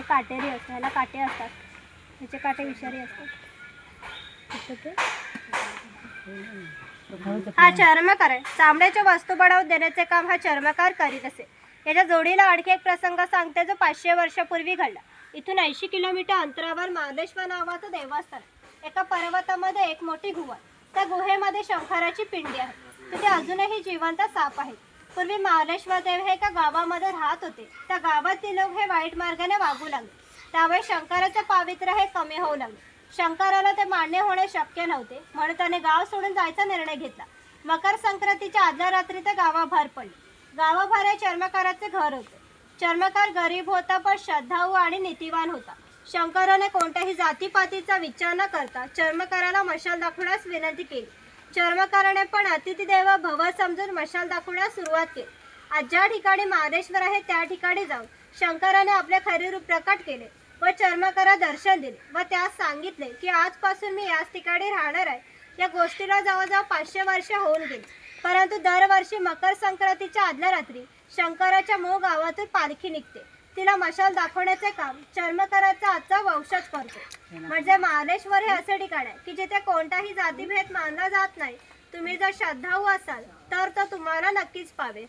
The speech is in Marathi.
काटेरी असतो, ह्याला काटे असतात, ह्याचे काटे विषारी असतात. हा चर्मकार आहे. चामड्याच्या वस्तू बनवून देण्याचे काम हा चर्मकार करीत असे. याच्या जोडीला आणखी एक प्रसंग सांगते जो 500 वर्षापूर्वी घडला. इथून 80 किलोमीटर अंतरावर महादेश्वर नावाचं देवस्थान आहे. एका पर्वतामध्ये एक मोठी गुहा. त्या गुहेमध्ये शंकराची पिंडी आहे. तिथे अजूनही जिवंत साप आहेत. पूर्वी महादेश्वर देव हे एका गावामध्ये राहत होते. त्या गावातील लोक हे वाईट मार्गाने वागू लागले. त्यावेळी शंकराचं पावित्र्य हे कमी होऊ लागले. शंकराला ते मान्य होणे शक्य नव्हते, म्हणून त्याने गाव सोडून जायचा निर्णय घेतला. मकर संक्रांतीच्या आदल्या रात्री त्या गावाबाहेर पडले. गावाबाहेर चर्मकाराचे घर होते. चर्मकार गरीब होता पण श्रद्धाळू आणि नीतिवान होता. शंकराने कोणत्याही जातीपातीचा विचार न करता चर्मकाराला मशाल दाखवण्यास विनंती केली. चर्मकाराने पण अतिथी देव भव समजून मशाल दाखवण्यास सुरुवात केली. आज ज्या ठिकाणी महादेश्वर आहे त्या ठिकाणी जाऊन शंकराने आपले खरे रूप प्रकट केले व चर्मकारा दर्शन दिले व त्यास सांगितले की आजपासून मी याच ठिकाणी राहणार आहे. या गोष्टीला जवळजवळ 500 वर्षे होऊन गेली. परंतु दरवर्षी मकर संक्रांतीच्या आदल्या रात्री शंकराच्या मूळ गावातून पालखी निघते. तिला मशाल दाखवण्याचे काम चर्मकाराचा आजचा वंशज करतो. म्हणजे महादेश्वर हे असे ठिकाण आहे की जिथे कोणताही जातीभेद मानला जात नाही. तुम्ही जर श्रद्धाळू असाल तर तो तुम्हाला नक्कीच पावेल.